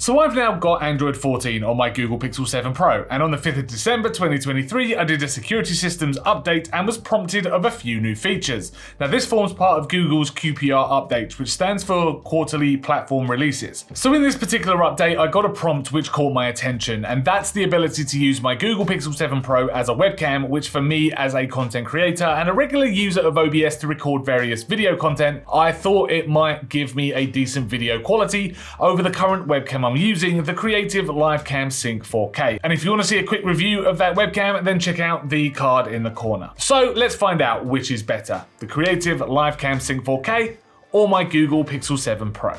So I've now got Android 14 on my Google Pixel 7 Pro, and on the 5th of December 2023, I did a security systems update and was prompted of a few new features. Now this forms part of Google's QPR update, which stands for quarterly platform releases. So in this particular update, I got a prompt which caught my attention, and that's the ability to use my Google Pixel 7 Pro as a webcam, which for me as a content creator and a regular user of OBS to record various video content, I thought it might give me a decent video quality over the current webcam I'm using, the Creative Livecam Sync 4K. And if you want to see a quick review of that webcam, then check out the card in the corner. So let's find out which is better, the Creative Livecam Sync 4K or my Google Pixel 7 Pro.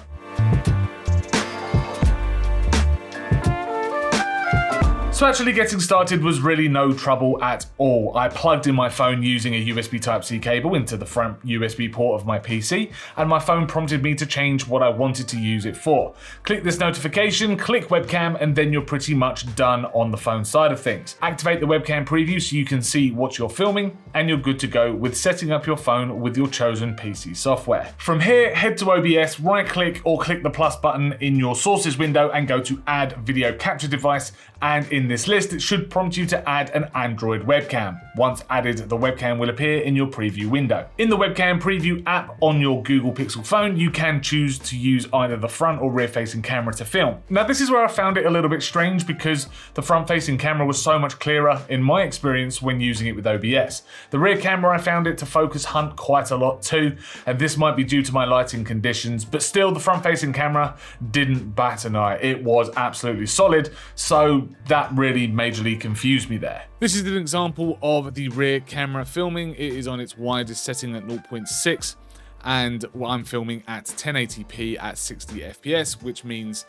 So actually getting started was really no trouble at all. I plugged in my phone using a USB Type-C cable into the front USB port of my PC, and my phone prompted me to change what I wanted to use it for. Click this notification, click webcam, and then you're pretty much done on the phone side of things. Activate the webcam preview so you can see what you're filming, and you're good to go with setting up your phone with your chosen PC software. From here, head to OBS, right-click or click the plus button in your sources window and go to Add Video Capture Device, and in this list, it should prompt you to add an Android webcam. Once added, the webcam will appear in your preview window. In the webcam preview app on your Google Pixel phone, you can choose to use either the front or rear facing camera to film. Now this is where I found it a little bit strange because the front facing camera was so much clearer in my experience when using it with OBS. The rear camera, I found it to focus hunt quite a lot too, and this might be due to my lighting conditions, but still the front facing camera didn't bat an eye. It was absolutely solid, so that really majorly confused me there. This is an example of the rear camera filming. It is on its widest setting at 0.6, and I'm filming at 1080p at 60 FPS, which means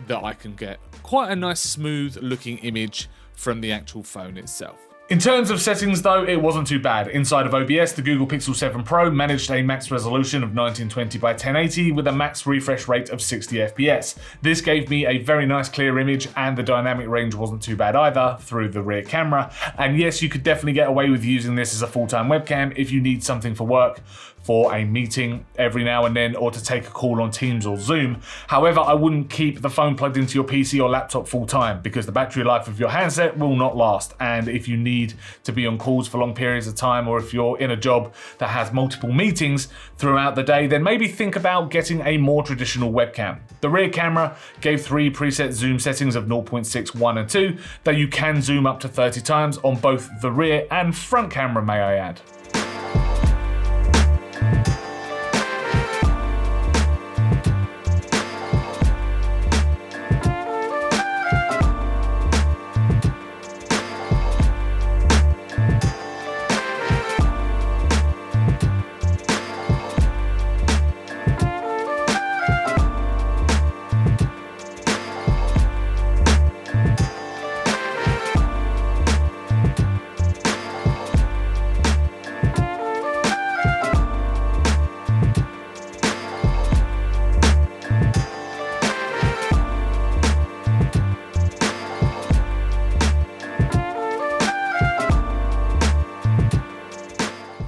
that I can get quite a nice smooth looking image from the actual phone itself. In terms of settings though, it wasn't too bad. Inside of OBS, the Google Pixel 7 Pro managed a max resolution of 1920 by 1080 with a max refresh rate of 60 FPS. This gave me a very nice clear image, and the dynamic range wasn't too bad either through the rear camera. And yes, you could definitely get away with using this as a full-time webcam if you need something for work, for a meeting every now and then, or to take a call on Teams or Zoom. However, I wouldn't keep the phone plugged into your PC or laptop full time because the battery life of your handset will not last. And if you need to be on calls for long periods of time, or if you're in a job that has multiple meetings throughout the day, then maybe think about getting a more traditional webcam. The rear camera gave 3 preset zoom settings of 0.6, 1 and 2, though you can zoom up to 30 times on both the rear and front camera, may I add.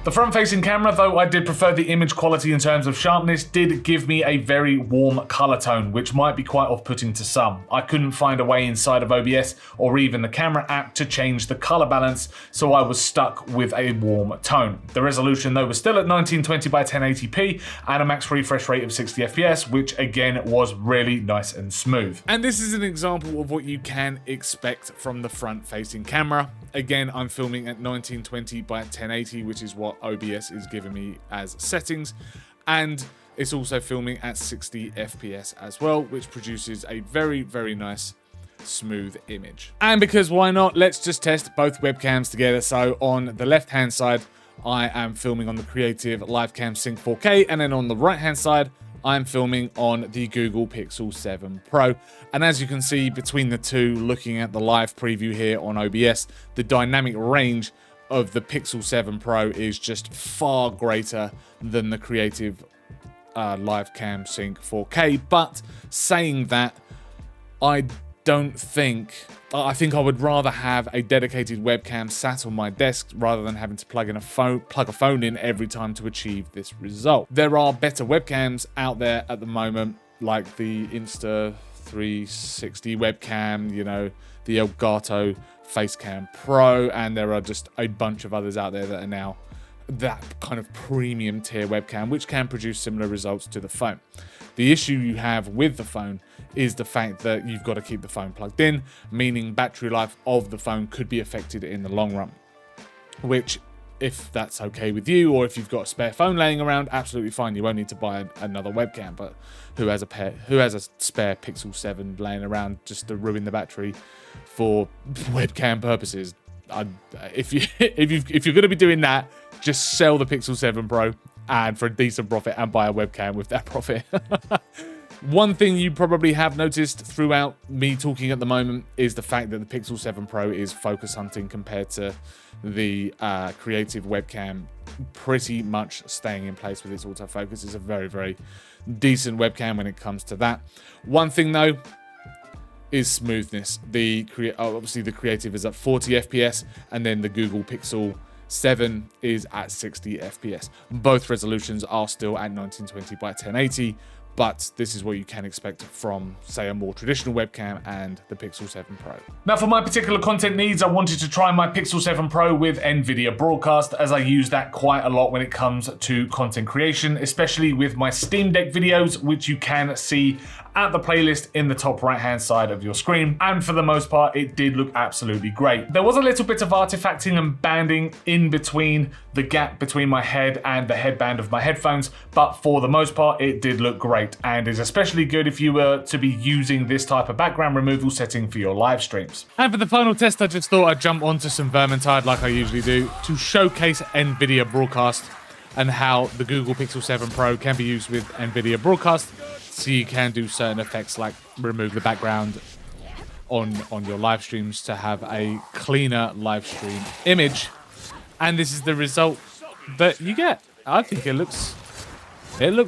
The front-facing camera, though I did prefer the image quality in terms of sharpness, did give me a very warm color tone, which might be quite off-putting to some. I couldn't find a way inside of OBS or even the camera app to change the color balance, so I was stuck with a warm tone. The resolution, though, was still at 1920 by 1080p and a max refresh rate of 60 FPS, which again was really nice and smooth. And this is an example of what you can expect from the front-facing camera. Again, I'm filming at 1920 by 1080, which is what OBS is giving me as settings, and it's also filming at 60 FPS as well, which produces a very, very nice smooth image. And because why not, let's just test both webcams together. So on the left hand side, I am filming on the Creative Livecam Sync 4K, and then on the right hand side, I'm filming on the Google Pixel 7 Pro. And as you can see between the two, looking at the live preview here on OBS, the dynamic range of the Pixel 7 Pro is just far greater than the Creative Livecam Sync 4K. But saying that, I think I would rather have a dedicated webcam sat on my desk rather than having to plug a phone in every time to achieve this result. There are better webcams out there at the moment, like the 360 webcam, you know, the Elgato Facecam Pro, and there are just a bunch of others out there that are now that kind of premium tier webcam, which can produce similar results to the phone. The issue you have with the phone is the fact that you've got to keep the phone plugged in, meaning battery life of the phone could be affected in the long run, which, if that's okay with you, or if you've got a spare phone laying around, absolutely fine. You won't need to buy another webcam. But who has a spare Pixel 7 laying around just to ruin the battery for webcam purposes? If you're going to be doing that, just sell the Pixel 7 Pro and for a decent profit, and buy a webcam with that profit. One thing you probably have noticed throughout me talking at the moment is the fact that the Pixel 7 Pro is focus hunting compared to the creative webcam, pretty much staying in place with its autofocus. It's a very, very decent webcam when it comes to that. One thing though is smoothness. Obviously the creative is at 40 FPS, and then the Google Pixel 7 is at 60 FPS. Both resolutions are still at 1920 by 1080, but this is what you can expect from, say, a more traditional webcam and the Pixel 7 Pro. Now, for my particular content needs, I wanted to try my Pixel 7 Pro with NVIDIA Broadcast, as I use that quite a lot when it comes to content creation, especially with my Steam Deck videos, which you can see at the playlist in the top right hand side of your screen, and for the most part it did look absolutely great. There was a little bit of artifacting and banding in between the gap between my head and the headband of my headphones, but for the most part it did look great, and is especially good if you were to be using this type of background removal setting for your live streams. And for the final test, I just thought I'd jump onto some Vermintide like I usually do to showcase NVIDIA Broadcast and how the Google Pixel 7 Pro can be used with NVIDIA Broadcast, so you can do certain effects like remove the background on your live streams to have a cleaner live stream image. And this is the result that you get. I think it looks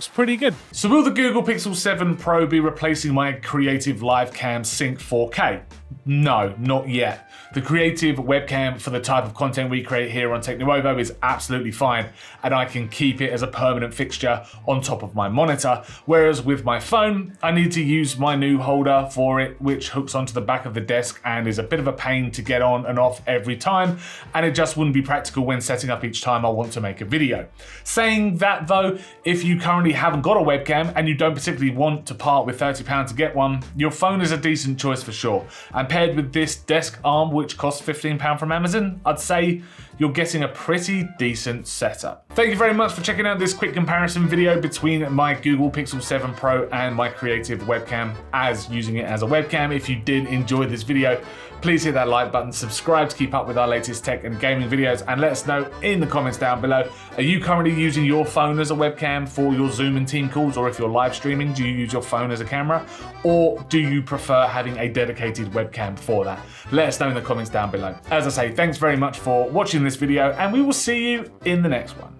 pretty good. So will the Google Pixel 7 Pro be replacing my Creative Live Cam Sync 4K? No, not yet. The creative webcam for the type of content we create here on TechNuovo is absolutely fine, and I can keep it as a permanent fixture on top of my monitor, whereas with my phone, I need to use my new holder for it, which hooks onto the back of the desk and is a bit of a pain to get on and off every time, and it just wouldn't be practical when setting up each time I want to make a video. Saying that though, if you currently haven't got a webcam and you don't particularly want to part with £30 to get one, your phone is a decent choice for sure. And paired with this desk arm, which costs £15 from Amazon, I'd say you're getting a pretty decent setup. Thank you very much for checking out this quick comparison video between my Google Pixel 7 Pro and my creative webcam as using it as a webcam. If you did enjoy this video, please hit that like button, subscribe to keep up with our latest tech and gaming videos, and let us know in the comments down below, are you currently using your phone as a webcam for your Zoom and team calls, or if you're live streaming, do you use your phone as a camera, or do you prefer having a dedicated webcam for that? Let us know in the comments down below. As I say, thanks very much for watching this video, and we will see you in the next one.